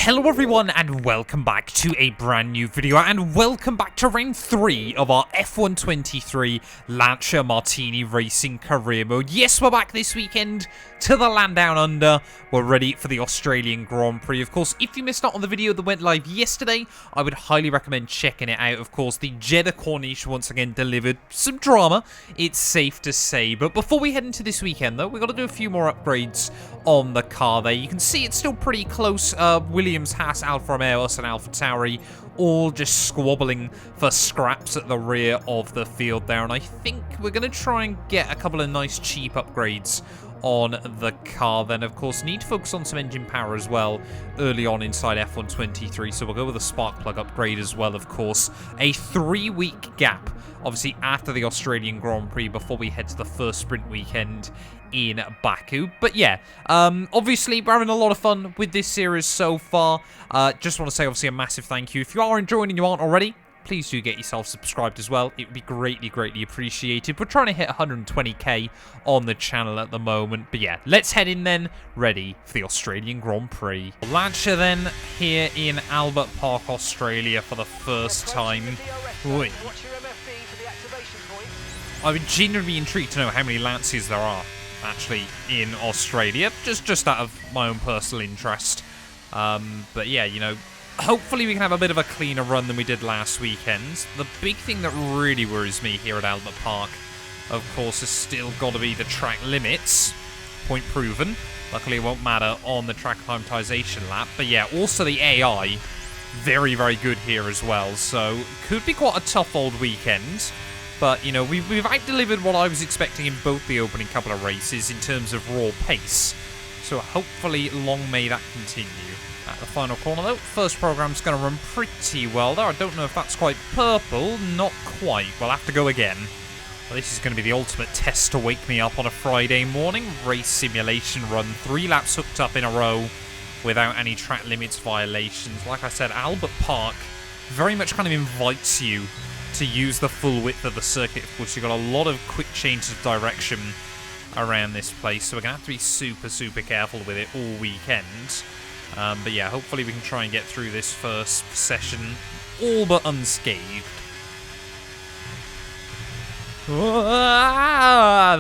Hello everyone and welcome back to a brand new video and welcome back to round 3 of our F123 Lancia Martini Racing Career Mode. Yes, we're back this weekend to the land down under. We're ready for the Australian Grand Prix. Of course, if you missed out on the video that went live yesterday, I would highly recommend checking it out. Of course, the Jeddah Corniche once again delivered some drama, it's safe to say. But before we head into this weekend though, we've got to do a few more upgrades on the car there. You can see it's still pretty close. Williams, Haas, Alfa Romeo, and Alfa Tauri all just squabbling for scraps at the rear of the field there. And I think we're going to try and get a couple of nice cheap upgrades on the car then. Of course, need to focus on some engine power as well early on inside F123, so we'll go with a spark plug upgrade as well. Of course, a 3-week gap obviously after the Australian Grand Prix before we head to the first sprint weekend in Baku. But yeah, obviously we're having a lot of fun with this series so far. Just want to say obviously a massive thank you. If you are enjoying and you aren't already, please do get yourself subscribed as well. It would be greatly appreciated. We're trying to hit 120k on the channel at the moment. But yeah, let's head in then, ready for the Australian Grand Prix. Lancia then here in Albert Park, Australia for the first time. Oi. I would genuinely be intrigued to know how many Lancias there are actually in Australia, just out of my own personal interest. But yeah, you know, hopefully we can have a bit of a cleaner run than we did last weekend. The big thing that really worries me here at Albert Park, of course, has still got to be the track limits. Point proven. Luckily it won't matter on the track acclimatization lap. But yeah, also the AI, very good here as well. So could be quite a tough old weekend. But, you know, we've out-delivered what I was expecting in both the opening couple of races in terms of raw pace. So hopefully long may that continue. At the final corner though, first program's going to run pretty well there. I don't know if that's quite purple. Not quite. We'll have to go again. Well, this is going to be the ultimate test to wake me up on a Friday morning. Race simulation run. 3 laps hooked up in a row without any track limits violations. Like I said, Albert Park very much kind of invites you to use the full width of the circuit. Of course, you've got a lot of quick changes of direction around this place, so we're going to have to be super careful with it all weekend. But yeah, hopefully we can try and get through this first session all but unscathed.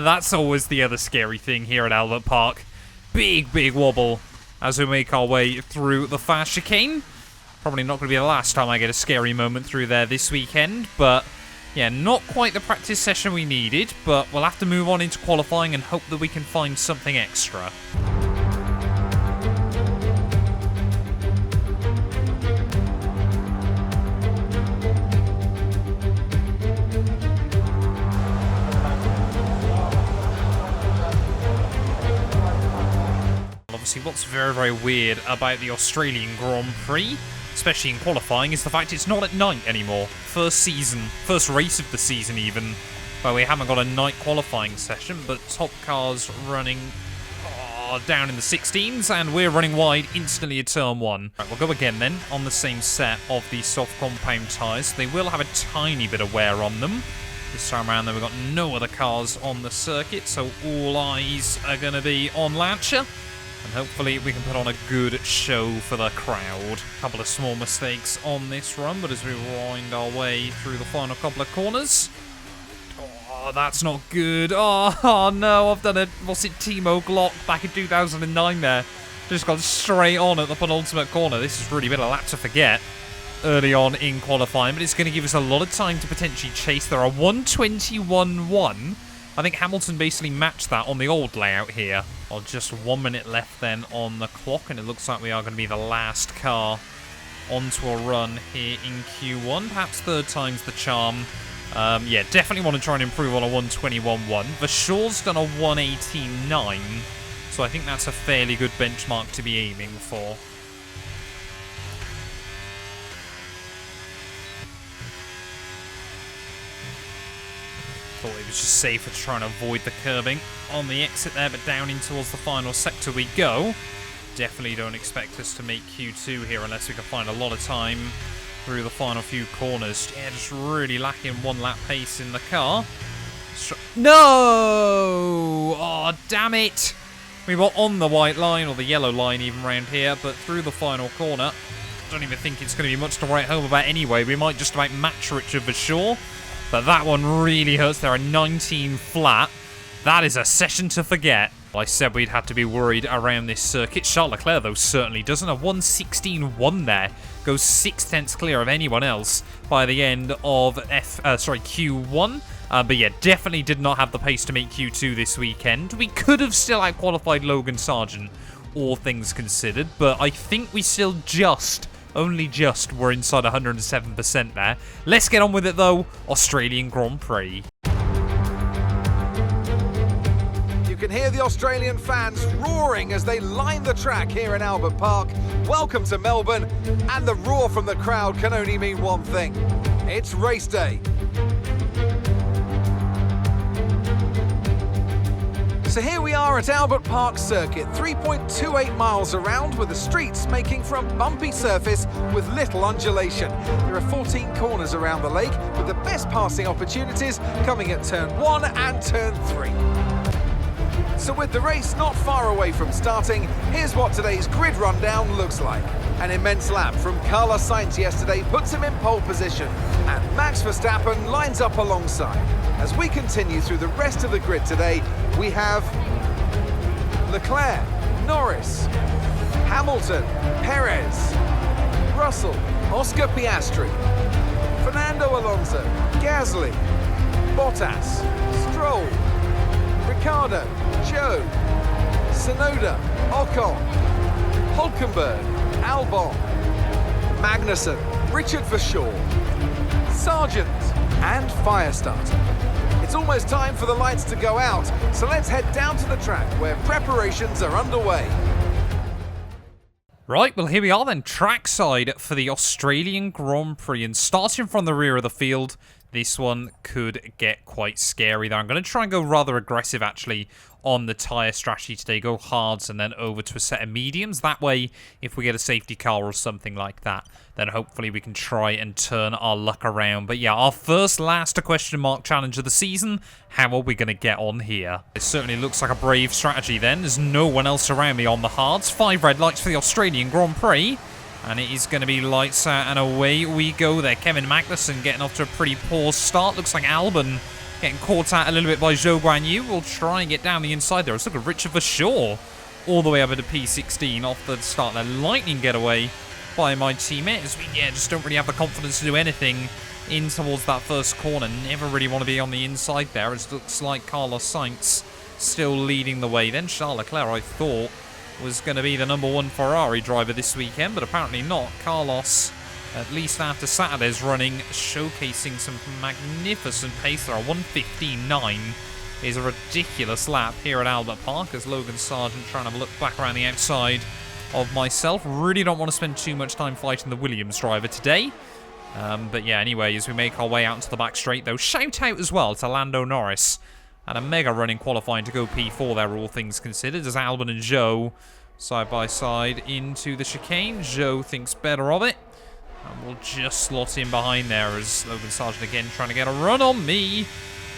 That's always the other scary thing here at Albert Park. Big wobble as we make our way through the fast chicane. Probably not going to be the last time I get a scary moment through there this weekend, but yeah, not quite the practice session we needed, but we'll have to move on into qualifying and hope that we can find something extra. Obviously, what's very weird about the Australian Grand Prix, especially in qualifying, is the fact it's not at night anymore. First race of the season even, where we haven't got a night qualifying session, but top cars running down in the 16s, and we're running wide instantly at turn 1. Right, we'll go again then, on the same set of the soft compound tyres. They will have a tiny bit of wear on them. This time around, though, we've got no other cars on the circuit, so all eyes are going to be on Lancia. And hopefully we can put on a good show for the crowd. A couple of small mistakes on this run, but as we wind our way through the final couple of corners... Oh, that's not good. Oh no, I've done a, what's it, Timo Glock back in 2009 there. Just got straight on at the penultimate corner. This has really been a lap to forget early on in qualifying, but it's going to give us a lot of time to potentially chase. There are 121.1. I think Hamilton basically matched that on the old layout here. Well, just 1 minute left then on the clock, and it looks like we are going to be the last car onto a run here in Q1. Perhaps third time's the charm. Yeah, definitely want to try and improve on a 121.1. Vashaw's done a 118.9, so I think that's a fairly good benchmark to be aiming for. Thought it was just safer to try and avoid the curbing on the exit there, but down in towards the final sector we go. Definitely don't expect us to make Q2 here unless we can find a lot of time through the final few corners. Yeah, just really lacking 1 lap pace in the car. No! Oh, damn it! We were on the white line, or the yellow line even round here, but through the final corner. Don't even think it's going to be much to write home about anyway. We might just about match Richard for sure. But that one really hurts. There are 19 flat. That is a session to forget. I said we'd have to be worried around this circuit. Charles Leclerc, though, certainly doesn't. A 1:16.1 there. Goes 6/10 clear of anyone else by the end of Q1. But yeah, definitely did not have the pace to make Q2 this weekend. We could have still out-qualified Logan Sargent, all things considered. But I think we still only just were inside 107% there. Let's get on with it, though. Australian Grand Prix. You can hear the Australian fans roaring as they line the track here in Albert Park. Welcome to Melbourne, and the roar from the crowd can only mean one thing. It's race day. So here we are at Albert Park Circuit, 3.28 miles around, with the streets making for a bumpy surface with little undulation. There are 14 corners around the lake, with the best passing opportunities coming at turn 1 and turn 3. So with the race not far away from starting, here's what today's grid rundown looks like. An immense lap from Carlos Sainz yesterday puts him in pole position, and Max Verstappen lines up alongside. As we continue through the rest of the grid today, we have Leclerc, Norris, Hamilton, Perez, Russell, Oscar Piastri, Fernando Alonso, Gasly, Bottas, Stroll, Ricciardo, Joe, Tsunoda, Ocon, Hulkenberg, Albon, Magnussen, Richard Verschoor, Sargent, and Firestarter. It's almost time for the lights to go out, so let's head down to the track where preparations are underway. Right, well here we are then, trackside for the Australian Grand Prix, and starting from the rear of the field, this one could get quite scary there. I'm going to try and go rather aggressive actually on the tyre strategy today. Go hards and then over to a set of mediums. That way, if we get a safety car or something like that, then hopefully we can try and turn our luck around. But yeah, our first last question mark challenge of the season. How are we going to get on here? It certainly looks like a brave strategy then. There's no one else around me on the hards. 5 red lights for the Australian Grand Prix. And it is going to be lights out and away we go there. Kevin Magnussen getting off to a pretty poor start. Looks like Albon getting caught out a little bit by Zhou Guanyu. We'll try and get down the inside there. Let's look at Richard Verschoor all the way up into P16 off the start there. Lightning getaway by my teammates. We just don't really have the confidence to do anything in towards that first corner. Never really want to be on the inside there. It looks like Carlos Sainz still leading the way. Then Charles Leclerc, I thought, was going to be the #1 Ferrari driver this weekend, but apparently not. Carlos, at least after Saturday's running, showcasing some magnificent pace there. 1:15.9 is a ridiculous lap here at Albert Park as Logan Sargent trying to look back around the outside of myself. Really don't want to spend too much time fighting the Williams driver today. But yeah, anyway, as we make our way out into the back straight, though, shout out as well to Lando Norris. And a mega run in qualifying to go P4 there, all things considered, as Albon and Zhou side by side into the chicane. Zhou thinks better of it. And we'll just slot in behind there as Logan Sargent again trying to get a run on me.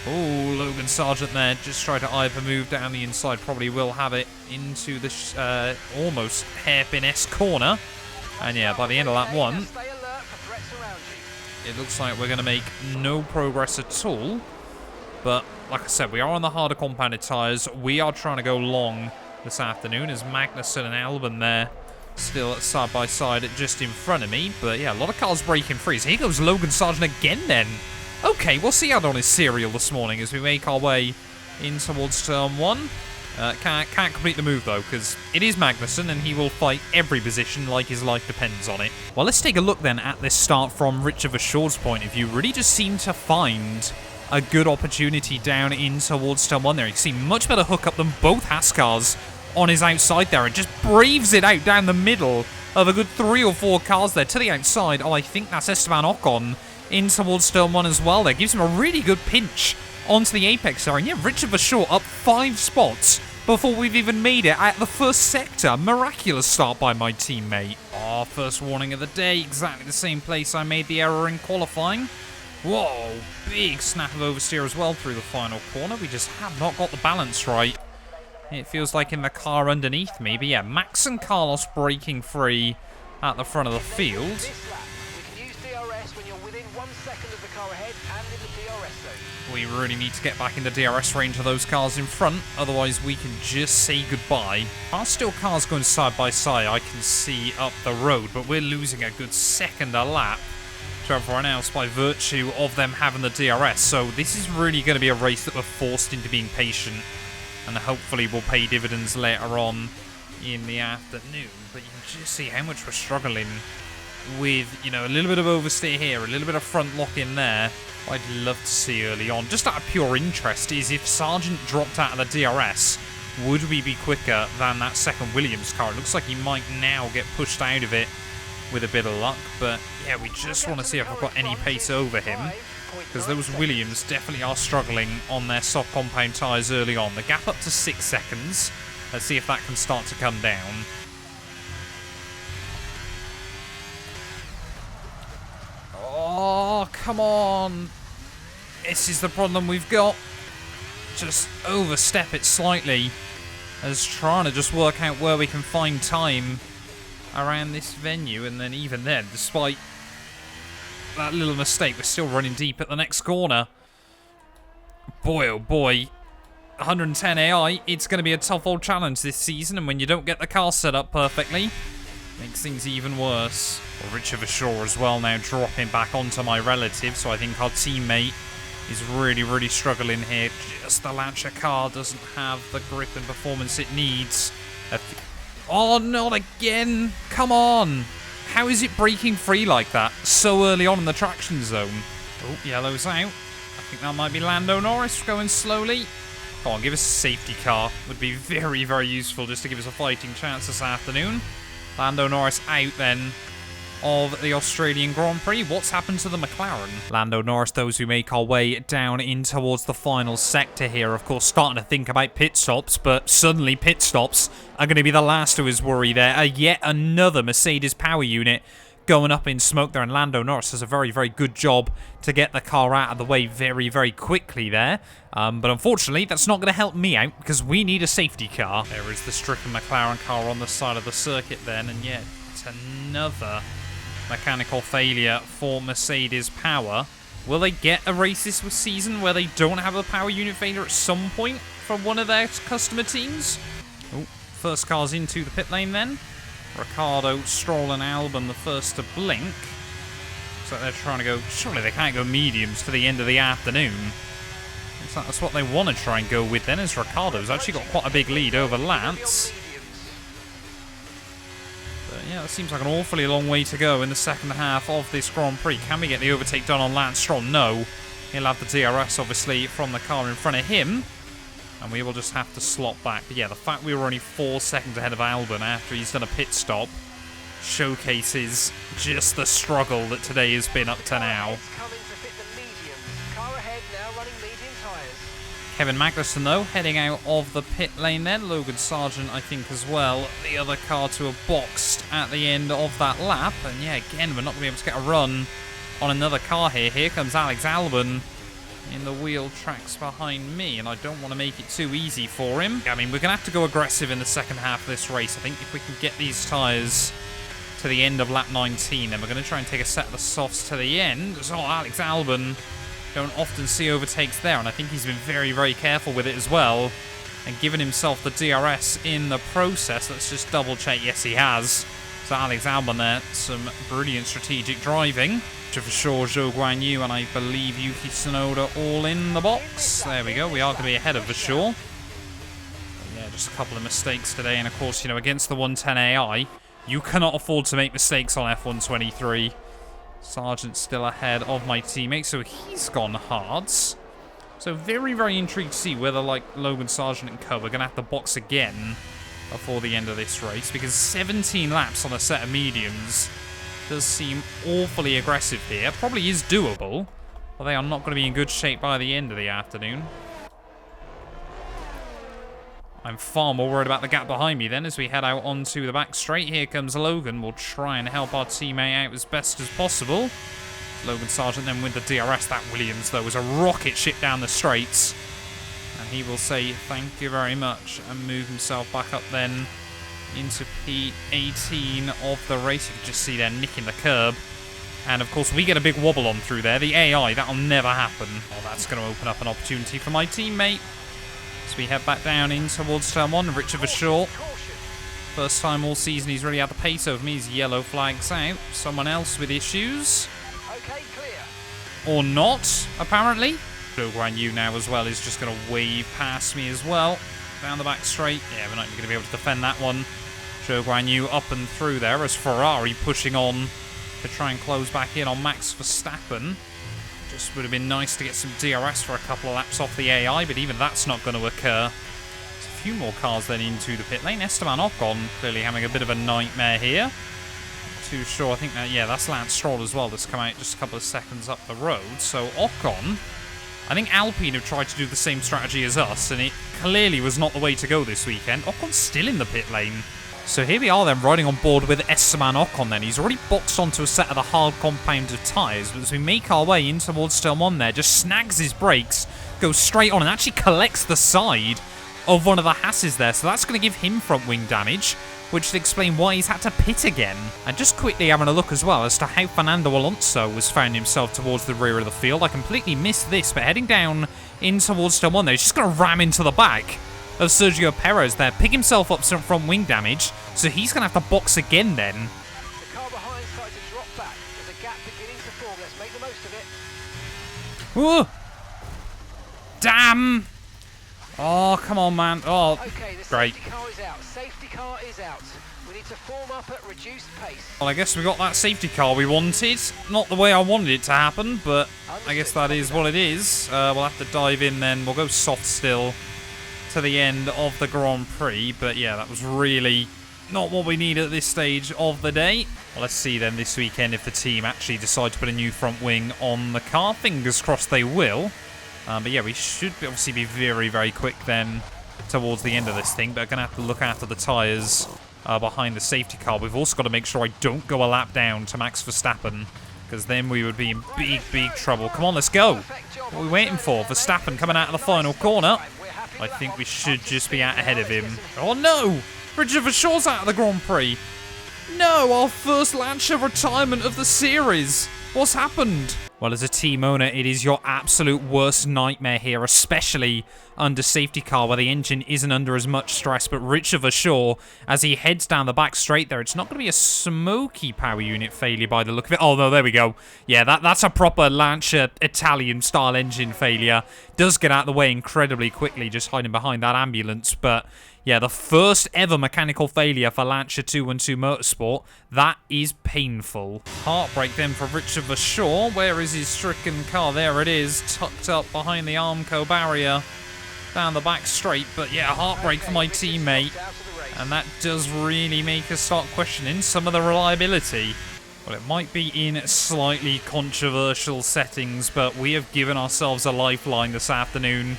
Oh, Logan Sargent there just tried to hyper move down the inside. Probably will have it into the almost hairpin-esque corner. And yeah, by the end of lap 1, it looks like we're going to make no progress at all. But like I said, we are on the harder compounded tyres. We are trying to go long this afternoon as Magnussen and Albon there still side by side just in front of me. But yeah, a lot of cars breaking free. So here goes Logan Sargent again then. Okay, we'll see out on his cereal this morning as we make our way in towards turn 1. Can't complete the move though, because it is Magnussen and he will fight every position like his life depends on it. Well, let's take a look then at this start from Richard Verschoor's point of view. Really just seemed to find a good opportunity down in towards turn 1 there. You can see much better hookup than both Haas cars on his outside there, and just braves it out down the middle of a good 3 or 4 cars there to the outside. Oh, I think that's Esteban Ocon in towards turn 1 as well there. Gives him a really good pinch onto the apex there. And yeah, Richard Verschoor up 5 spots before we've even made it at the first sector. Miraculous start by my teammate. Oh, first warning of the day. Exactly the same place I made the error in qualifying. Whoa, big snap of oversteer as well through the final corner. We just have not got the balance right It feels like in the car underneath me. But yeah, Max and Carlos breaking free at the front of the field. This lap, we can use DRS when you're within 1 second of the car ahead and in the DRS zone. We really need to get back in the DRS range of those cars in front, otherwise we can just say goodbye. Are still cars going side by side, I can see up the road, but we're losing a good second a lap to everyone else by virtue of them having the DRS. So this is really going to be a race that we're forced into being patient, and hopefully will pay dividends later on in the afternoon. But you can just see how much we're struggling with, you know, a little bit of oversteer here, a little bit of front lock in there. What I'd love to see early on, just out of pure interest, is if Sargent dropped out of the DRS, would we be quicker than that second Williams car? It looks like he might now get pushed out of it with a bit of luck, but yeah, we just want to see if I've got any pace over him, because those Williams definitely are struggling on their soft compound tyres early on. The gap up to 6 seconds. Let's see if that can start to come down. Oh, come on. This is the problem we've got. Just overstep it slightly, as trying to just work out where we can find time around this venue, and then even then, despite that little mistake, we're still running deep at the next corner. Boy, oh boy. 110 AI, it's going to be a tough old challenge this season, and when you don't get the car set up perfectly, makes things even worse. Well, Richard Verschoor as well now dropping back onto my relative, so I think our teammate is really, really struggling here. Just the Lancia car doesn't have the grip and performance it needs. Oh, not again! Come on! How is it breaking free like that so early on in the traction zone? Oh, yellow's out. I think that might be Lando Norris going slowly. Come on, give us a safety car. Would be very, very useful just to give us a fighting chance this afternoon. Lando Norris out then of the Australian Grand Prix. What's happened to the McLaren? Lando Norris, those who make our way down in towards the final sector here, of course, starting to think about pit stops, but suddenly pit stops are going to be the last of his worry there. Yet another Mercedes power unit going up in smoke there, and Lando Norris does a very, very good job to get the car out of the way very, very quickly there. But unfortunately, that's not going to help me out, because we need a safety car. There is the stricken McLaren car on the side of the circuit then, and yet it's another mechanical failure for Mercedes Power. Will they get a race this season where they don't have a power unit failure at some point from one of their customer teams? Oh, first car's into the pit lane then. Ricciardo, Stroll and Albon the first to blink. So they're trying to go, surely they can't go mediums to the end of the afternoon. Looks like that's what they want to try and go with then, as Ricciardo's actually got quite a big lead over Lance. But yeah, it seems like an awfully long way to go in the second half of this Grand Prix. Can we get the overtake done on Lance Stroll? No. He'll have the DRS, obviously, from the car in front of him. And we will just have to slot back. But yeah, the fact we were only 4 seconds ahead of Albon after he's done a pit stop showcases just the struggle that today has been up to now. Kevin Magnussen, though, heading out of the pit lane then. Logan Sargent, I think, as well. The other car to have boxed at the end of that lap. And yeah, again, we're not going to be able to get a run on another car here. Here comes Alex Albon in the wheel tracks behind me, and I don't want to make it too easy for him. I mean, we're going to have to go aggressive in the second half of this race. I think if we can get these tyres to the end of lap 19, then we're going to try and take a set of the softs to the end. So Alex Albon, don't often see overtakes there, and I think he's been very, very careful with it as well, and given himself the DRS in the process. Let's just double check. Yes, he has. So Alex Albon there, some brilliant strategic driving. For sure, Zhou Guan Yu and I believe Yuki Tsunoda all in the box. There we go. We are going to be ahead of Verschoor. Yeah, just a couple of mistakes today, and of course, you know, against the 110 AI, you cannot afford to make mistakes on F123. Sargent's still ahead of my teammate, so he's gone hards. So very, very intrigued to see whether, like, Logan Sargent and co are going to have to box again before the end of this race, because 17 laps on a set of mediums does seem awfully aggressive here. Probably is doable, but they are not going to be in good shape by the end of the afternoon. I'm far more worried about the gap behind me then as we head out onto the back straight. Here comes Logan. We'll try and help our teammate out as best as possible. Logan Sargent then with the DRS. That Williams, though, was a rocket ship down the straights. And he will say thank you very much and move himself back up then into P18 of the race. You can just see they're nicking the curb. And of course we get a big wobble on through there. The AI, that'll never happen. Oh, that's going to open up an opportunity for my teammate. So we head back down in towards turn 1. Richard Verschaw. First time all season he's really had the pace over me. His yellow flags out. Someone else with issues. Okay, clear. Or not, apparently. Zhou Guanyu now as well is just going to wave past me as well. Down the back straight. Yeah, we're not going to be able to defend that one. Zhou Guanyu up and through there as Ferrari pushing on to try and close back in on Max Verstappen. Just would have been nice to get some DRS for a couple of laps off the AI, but even that's not going to occur. There's a few more cars then into the pit lane. Esteban Ocon clearly having a bit of a nightmare here. Not too sure. I think that, yeah, that's Lance Stroll as well that's come out just a couple of seconds up the road. So Ocon, I think Alpine have tried to do the same strategy as us, and it clearly was not the way to go this weekend. Ocon's still in the pit lane. So here we are then, riding on board with Esteban Ocon then. He's already boxed onto a set of the hard compounded tyres, but as we make our way in towards turn 1 there, just snags his brakes, goes straight on and actually collects the side of one of the Hasses there. So that's going to give him front wing damage, which would explain why he's had to pit again. And just quickly having a look as well as to how Fernando Alonso has found himself towards the rear of the field. I completely missed this, but heading down in towards turn 1 there, he's just going to ram into the back of Sergio Perez there, pick himself up some front wing damage, so he's going to have to box again then. The car behind started to drop back. There's a gap beginning to form. Let's make the most of it. Ooh. Damn! Oh, come on, man. Oh, okay, the great. safety car is out. Safety car is out. We need to form up at reduced pace. Well, I guess we got that safety car we wanted. Not the way I wanted it to happen, but I guess that is what it is. We'll have to dive in then. We'll go soft still to the end of the Grand Prix, but yeah, that was really not what we need at this stage of the day. Well, let's see then this weekend if the team actually decide to put a new front wing on the car. Fingers crossed they will. But yeah, we should obviously be very, very quick then towards the end of this thing, but we're going to have to look after the tyres behind the safety car. We've also got to make sure I don't go a lap down to Max Verstappen, because then we would be in big, big trouble. Come on, let's go. What are we waiting for? Verstappen coming out of the final corner. I think we should just be out ahead of him. Oh no! Richard Verschaw's out of the Grand Prix. No, our first Lancia retirement of the series. What's happened? Well, as a team owner, it is your absolute worst nightmare here, especially under safety car where the engine isn't under as much stress. But Richard Verschaw, as he heads down the back straight there, it's not going to be a smoky power unit failure by the look of it. Oh, no, there we go. Yeah, that's a proper Lancia Italian-style engine failure. Does get out of the way incredibly quickly, just hiding behind that ambulance. But yeah, the first ever mechanical failure for Lancia 212 Motorsport. That is painful. Heartbreak then for Richard Verschaw. Where is his stricken car? There it is, tucked up behind the Armco barrier down the back straight. But yeah, heartbreak for my teammate. And that does really make us start questioning some of the reliability. Well, it might be in slightly controversial settings, but we have given ourselves a lifeline this afternoon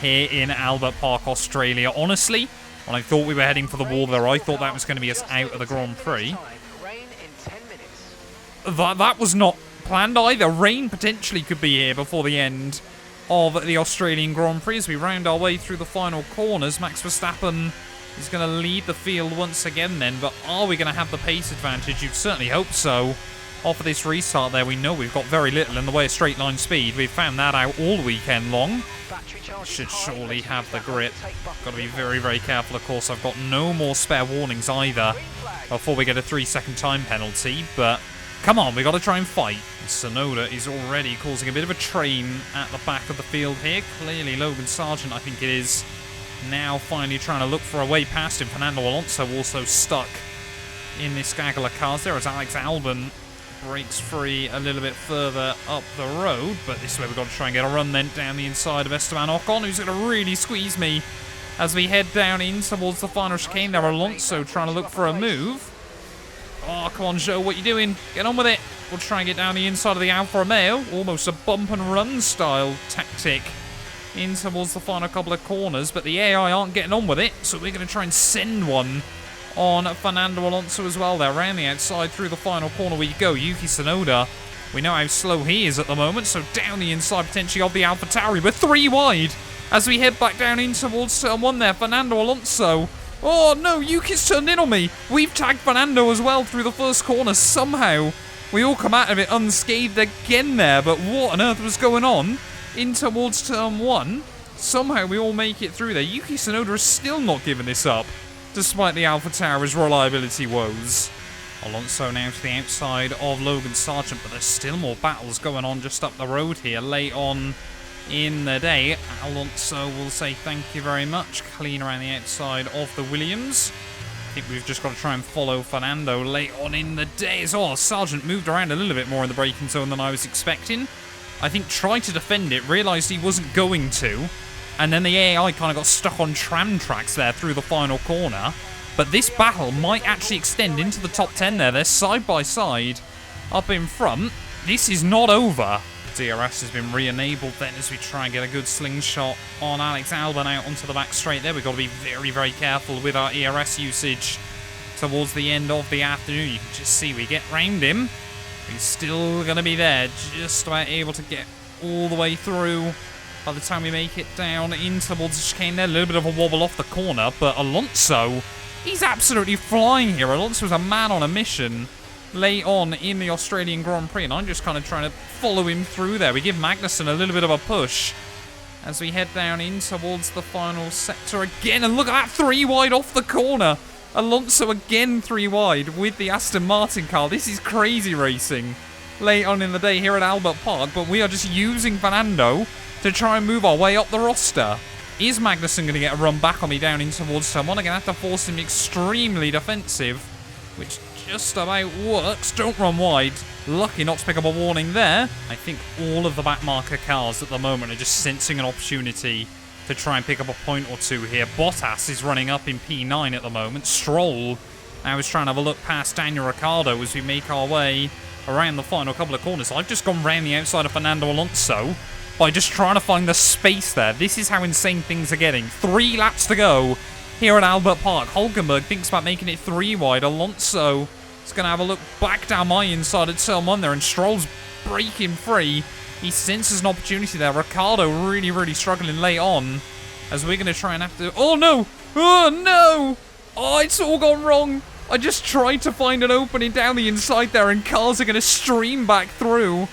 here in Albert Park, Australia. Honestly, when I thought we were heading for the wall there, I thought that was going to be us out of the Grand Prix. That was not planned either. Rain potentially could be here before the end of the Australian Grand Prix as we round our way through the final corners. Max Verstappen is going to lead the field once again then, but are we going to have the pace advantage? You'd certainly hope so. Off of this restart there, we know we've got very little in the way of straight line speed. We've found that out all weekend long. Should surely have the grip. Got to be very, very careful. Of course, I've got no more spare warnings either before we get a 3-second time penalty. But come on, we got to try and fight. Sonoda is already causing a bit of a train at the back of the field here. Clearly, Logan Sargent, I think it is, now finally trying to look for a way past him. Fernando Alonso also stuck in this gaggle of cars there as Alex Albon breaks free a little bit further up the road, but this is where we've got to try and get a run then down the inside of Esteban Ocon, who's going to really squeeze me as we head down in towards the final chicane there. Alonso trying to look for a move. Oh, come on, Joe, what you doing? Get on with it. We'll try and get down the inside of the Alfa Romeo. Almost a bump and run style tactic in towards the final couple of corners, but the AI aren't getting on with it, so we're going to try and send one on Fernando Alonso as well there. Around the outside through the final corner we go. Yuki Tsunoda, we know how slow he is at the moment, so down the inside potentially of the AlphaTauri. We're 3 wide as we head back down in towards turn 1 there. Fernando Alonso. Oh no, Yuki's turned in on me. We've tagged Fernando as well through the first corner somehow. We all come out of it unscathed again there, but what on earth was going on in towards turn 1? Somehow we all make it through there. Yuki Tsunoda is still not giving this up, despite the AlphaTauri's reliability woes. Alonso now to the outside of Logan Sargent, but there's still more battles going on just up the road here late on in the day. Alonso will say thank you very much. Clean around the outside of the Williams. I think we've just got to try and follow Fernando late on in the day as well. Sargent moved around a little bit more in the braking zone than I was expecting. I think tried to defend it, realised he wasn't going to, and then the AI kind of got stuck on tram tracks there through the final corner. But this battle might actually extend into the top 10 there. They're side by side up in front. This is not over. DRS has been re-enabled then as we try and get a good slingshot on Alex Albon out onto the back straight there. We've got to be very, very careful with our ERS usage towards the end of the afternoon. You can just see we get round him. He's still going to be there, just about able to get all the way through by the time we make it down in towards the chicane there. A little bit of a wobble off the corner, but Alonso, he's absolutely flying here. Alonso's a man on a mission late on in the Australian Grand Prix, and I'm just kind of trying to follow him through there. We give Magnussen a little bit of a push as we head down in towards the final sector again, and look at that, 3 wide off the corner. Alonso again 3 wide with the Aston Martin car. This is crazy racing late on in the day here at Albert Park, but we are just using Fernando to try and move our way up the roster. Is Magnussen going to get a run back on me down in towards turn 1? I'm going to have to force him extremely defensive, which just about works. Don't run wide. Lucky not to pick up a warning there. I think all of the backmarker cars at the moment are just sensing an opportunity to try and pick up a point or two here. Bottas is running up in P9 at the moment. Stroll now is trying to have a look past Daniel Ricciardo as we make our way around the final couple of corners. I've just gone round the outside of Fernando Alonso by just trying to find the space there. This is how insane things are getting. 3 laps to go here at Albert Park. Hulkenberg thinks about making it 3 wide. Alonso is going to have a look back down my inside at turn 1 there, and Stroll's breaking free. He senses an opportunity there. Ricciardo really, really struggling late on as we're going to try and have to... Oh, no! Oh, no! Oh, it's all gone wrong. I just tried to find an opening down the inside there, and cars are going to stream back through.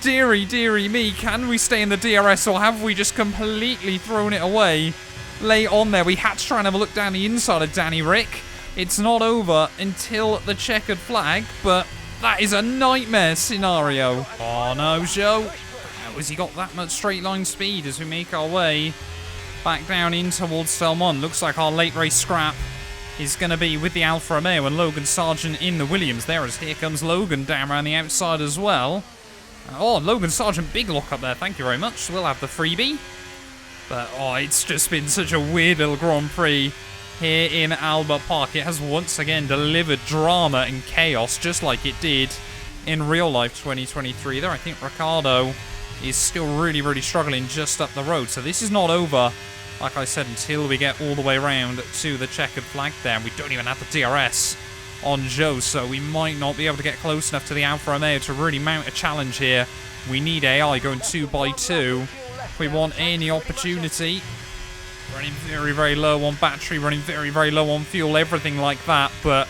Deary, deary me. Can we stay in the DRS, or have we just completely thrown it away? Late on there, we had to try and have a look down the inside of Danny Rick. It's not over until the checkered flag, but that is a nightmare scenario. Oh no, Joe. How has he got that much straight line speed as we make our way back down in towards Salmon? Looks like our late race scrap is going to be with the Alfa Romeo and Logan Sargent in the Williams there, as here comes Logan down around the outside as well. Oh, Logan Sargent, big lock up there. Thank you very much. We'll have the freebie. But, oh, it's just been such a weird little Grand Prix here in Albert Park. It has once again delivered drama and chaos, just like it did in real life 2023 there. I think Ricciardo is still really, really struggling just up the road. So this is not over, like I said, until we get all the way around to the checkered flag there. We don't even have the DRS on Joe, so we might not be able to get close enough to the Alfa Romeo to really mount a challenge here. We need AI going 2 by 2. We want any opportunity. Running very, very low on battery, running very, very low on fuel, everything like that. But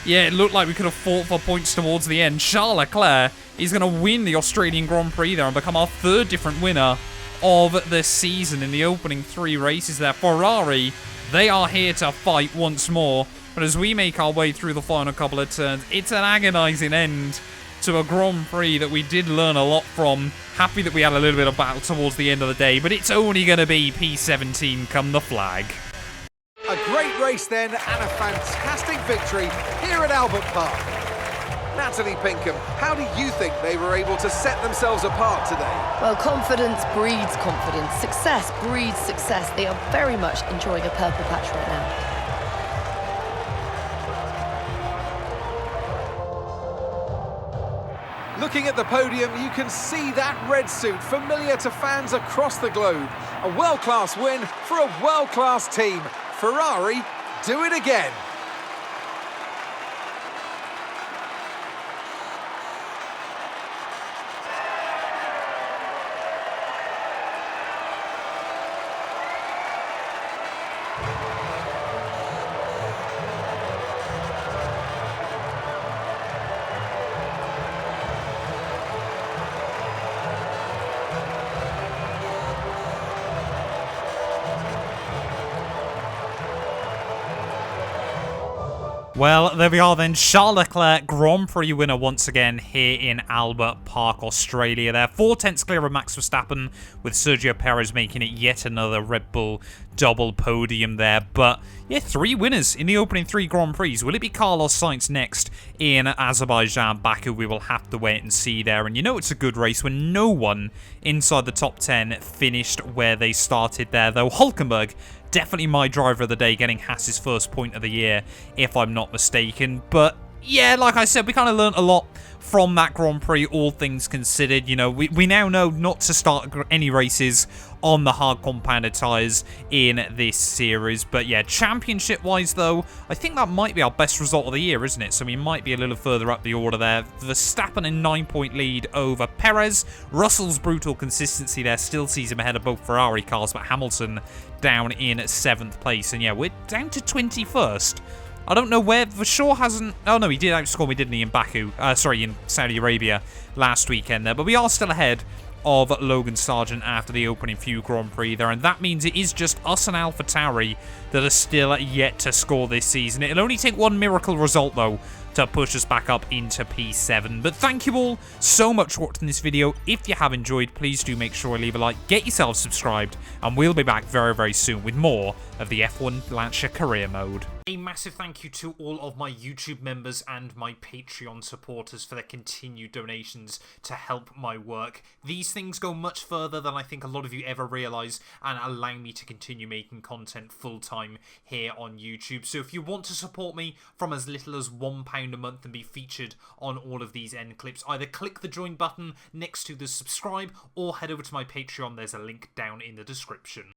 yeah, it looked like we could have fought for points towards the end. Charles Leclerc is going to win the Australian Grand Prix there and become our 3rd different winner of the season in the opening 3 races there. Ferrari, they are here to fight once more. But as we make our way through the final couple of turns, it's an agonising end to a Grand Prix that we did learn a lot from. Happy that we had a little bit of battle towards the end of the day, but it's only going to be P17 come the flag. A great race then, and a fantastic victory here at Albert Park. Natalie Pinkham, how do you think they were able to set themselves apart today? Well, confidence breeds confidence. Success breeds success. They are very much enjoying a purple patch right now. Looking at the podium, you can see that red suit familiar to fans across the globe. A world-class win for a world-class team. Ferrari, do it again. Well, there we are then. Charles Leclerc, Grand Prix winner once again here in Albert Park, Australia there. 4/10 clear of Max Verstappen, with Sergio Perez making it yet another Red Bull double podium there. But yeah, 3 winners in the opening 3 Grand Prix. Will it be Carlos Sainz next in Azerbaijan, Baku? We will have to wait and see there. And you know it's a good race when no one inside the top 10 finished where they started there, though. Hülkenberg, definitely my driver of the day, getting Haas's first point of the year, if I'm not mistaken. But yeah, like I said, we kind of learned a lot from that Grand Prix, all things considered. You know, we now know not to start any races on the hard compounded tyres in this series. But yeah, championship-wise, though, I think that might be our best result of the year, isn't it? So we might be a little further up the order there. Verstappen in 9-point lead over Perez. Russell's brutal consistency there still sees him ahead of both Ferrari cars, but Hamilton down in 7th place. And yeah, we're down to 21st. I don't know where, for sure hasn't... Oh, no, he did outscore me, didn't he, in Baku? Sorry, in Saudi Arabia last weekend there. But we are still ahead of Logan Sargent after the opening few Grand Prix there. And that means it is just us and AlphaTauri that are still yet to score this season. It'll only take one miracle result, though, to push us back up into P7. But thank you all so much for watching this video. If you have enjoyed, please do make sure to leave a like, get yourself subscribed, and we'll be back very, very soon with more of the F1 Lancia career mode. A massive thank you to all of my YouTube members and my Patreon supporters for their continued donations to help my work. These things go much further than I think a lot of you ever realise, and allow me to continue making content full-time here on YouTube. So if you want to support me from as little as £1 a month and be featured on all of these end clips, either click the join button next to the subscribe or head over to my Patreon. There's a link down in the description.